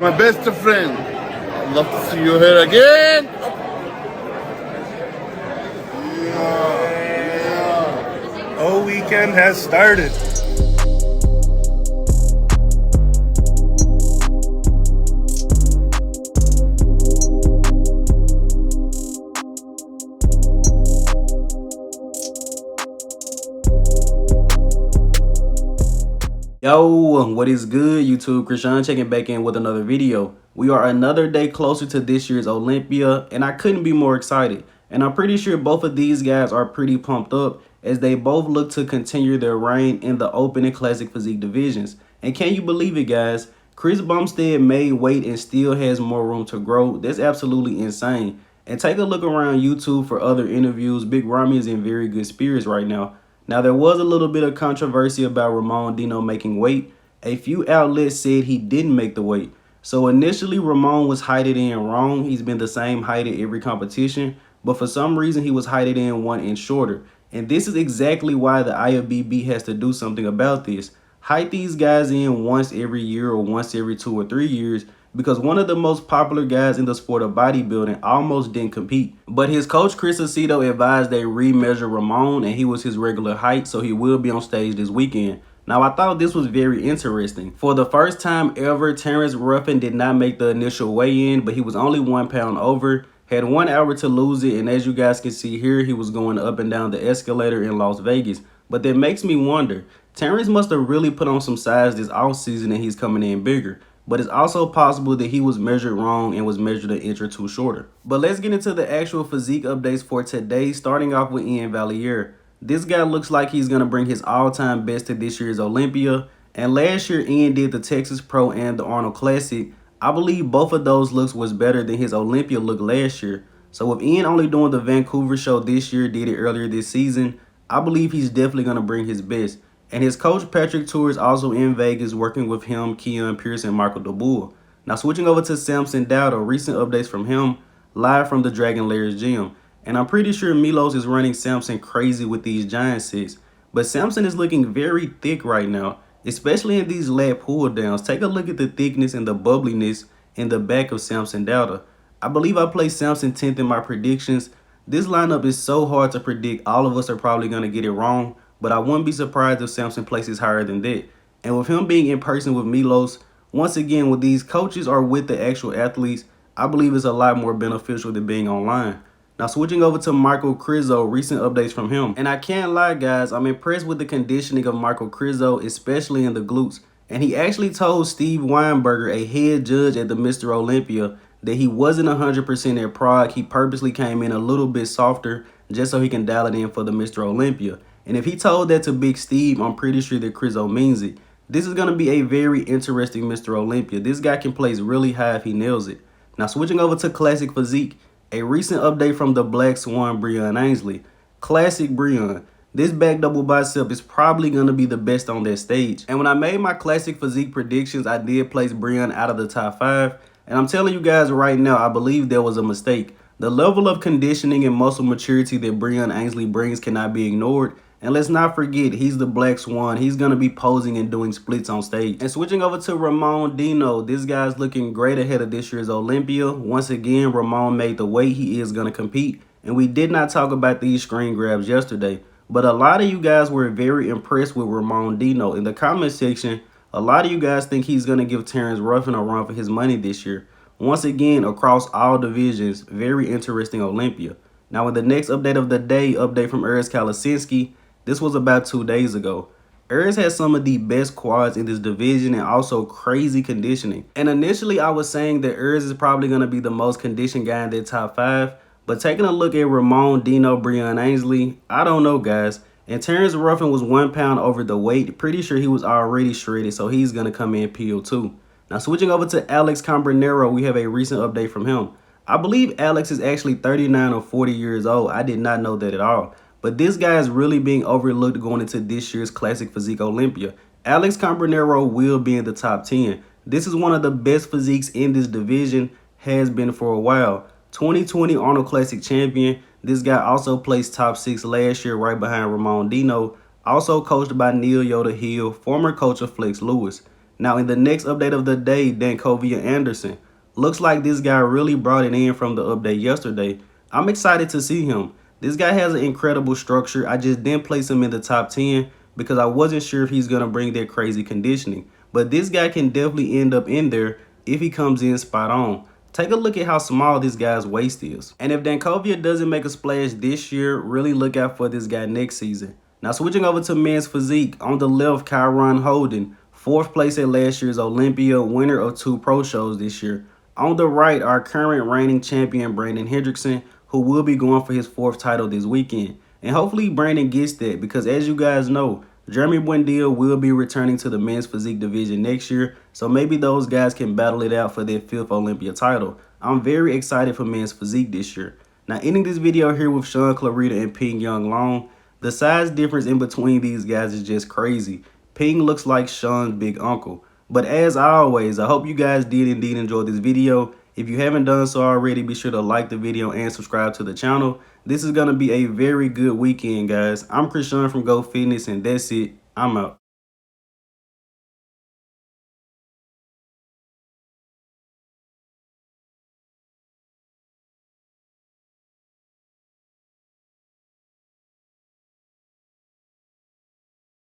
My best friend. I'd love to see you here again. Oh, weekend has started. Yo, what is good, YouTube? Shaun checking back in with another video. We are another day closer to this year's Olympia, and I couldn't be more excited. And I'm pretty sure both of these guys are pretty pumped up as they both look to continue their reign in the open and classic physique divisions. And can you believe it, guys? Chris Bumstead made weight and still has more room to grow. That's absolutely insane. And take a look around YouTube for other interviews. Big Ramy is in very good spirits right now. Now, there was a little bit of controversy about Ramon Dino making weight. A few outlets said he didn't make the weight. So initially, Ramon was heighted in wrong. He's been the same height at every competition, but for some reason, he was heighted in 1 inch shorter. And this is exactly why the IFBB has to do something about this. Height these guys in once every year or once every 2 or 3 years, because one of the most popular guys in the sport of bodybuilding almost didn't compete. But his coach Chris Aceto advised they remeasure Ramon, and he was his regular height, so he will be on stage this weekend. Now, I thought this was very interesting. For the first time ever, Terrence did not make the initial weigh-in, but he was only 1 pound over, had 1 hour to lose it, and as you guys can see here, he was going up and down the escalator in Las Vegas. But that makes me wonder, Terrence must have really put on some size this offseason and he's coming in bigger. But it's also possible that he was measured wrong and was measured 1 inch or 2 shorter. But let's get into the actual physique updates for today, starting off with Iain Valliere. This guy looks like he's going to bring his all-time best to this year's Olympia. And last year, Iain did the Texas Pro and the Arnold Classic. I believe both of those looks was better than his Olympia look last year. So with Iain only doing the Vancouver show this year, did it earlier this season, I believe he's definitely going to bring his best. And his coach, Patrick Tour, is also in Vegas working with him, Keon Pierce, and Michael DeBull. Now, switching over to Samson Dauda, recent updates from him, live from the Dragon Layers gym. And I'm pretty sure Milos is running Samson crazy with these giant sets. But Samson is looking very thick right now, especially in these lat pull downs. Take a look at the thickness and the bubbliness in the back of Samson Dauda. I believe I placed Samson 10th in my predictions. This lineup is so hard to predict. All of us are probably going to get it wrong. But I wouldn't be surprised if Samson places higher than that. And with him being in person with Milos, once again, with these coaches or with the actual athletes, I believe it's a lot more beneficial than being online. Now, switching over to Michal Krizo, recent updates from him. And I can't lie, guys, I'm impressed with the conditioning of Michal Krizo, especially in the glutes. And he actually told Steve Weinberger, a head judge at the Mr. Olympia, that he wasn't 100% at Prague. He purposely came in a little bit softer just so he can dial it in for the Mr. Olympia. And if he told that to Big Steve, I'm pretty sure that Krizo means it. This is going to be a very interesting Mr. Olympia. This guy can place really high if he nails it. Now, switching over to classic physique, a recent update from the Black Swan, Breon Ansley. Classic Breon. This back double bicep is probably going to be the best on that stage. And when I made my classic physique predictions, I did place Breon out of the top 5. And I'm telling you guys right now, I believe there was a mistake. The level of conditioning and muscle maturity that Breon Ansley brings cannot be ignored. And let's not forget, he's the Black Swan. He's going to be posing and doing splits on stage. And switching over to Ramon Dino, this guy's looking great ahead of this year's Olympia. Once again, Ramon made the weight. He is going to compete. And we did not talk about these screen grabs yesterday. But a lot of you guys were very impressed with Ramon Dino. In the comment section, a lot of you guys think he's going to give Terrence a run for his money this year. Once again, across all divisions, very interesting Olympia. Now, in the next update of the day, update from Urs Kalecinski. This was about 2 days ago. Urs has some of the best quads in this division and also crazy conditioning. And initially, I was saying that Urs is probably going to be the most conditioned guy in their top 5. But taking a look at Ramon Dino, Breon Ansley, I don't know, guys. And Terrence Ruffin was 1 pound over the weight. Pretty sure he was already shredded, so he's going to come in peeled too. Now, switching over to Alex Cambronero, we have a recent update from him. I believe Alex is actually 39 or 40 years old. I did not know that at all. But this guy is really being overlooked going into this year's Classic Physique Olympia. Alex Cambronero will be in the top 10. This is one of the best physiques in this division, has been for a while. 2020 Arnold Classic champion. This guy also placed top 6 last year right behind Ramon Dino. Also coached by Neil Yoda Hill, former coach of Flex Lewis. Now, in the next update of the day, Dancovea Anderson. Looks like this guy really brought it in from the update yesterday. I'm excited to see him. This guy has an incredible structure. I just didn't place him in the top 10 because I wasn't sure if he's going to bring that crazy conditioning. But this guy can definitely end up in there if he comes in spot on. Take a look at how small this guy's waist is. And if Dancovea doesn't make a splash this year, really look out for this guy next season. Now switching over to men's physique, on the left, Kyron Holden, 4th place at last year's Olympia, winner of 2 pro shows this year. On the right, our current reigning champion, Brandon Hendrickson, who will be going for his 4th title this weekend. And hopefully Brandon gets that because as you guys know, Jeremy Buendia will be returning to the men's physique division next year, so maybe those guys can battle it out for their 5th Olympia title. I'm very excited for men's physique this year. Now ending this video here with Shaun, Clarida, and YunLong. The size difference in between these guys is just crazy. Ping looks like Shaun's big uncle. But as always, I hope you guys did indeed enjoy this video. If you haven't done so already, be sure to like the video and subscribe to the channel. This is going to be a very good weekend, guys. I'm Shaun from Go Fitness, and that's it. I'm out.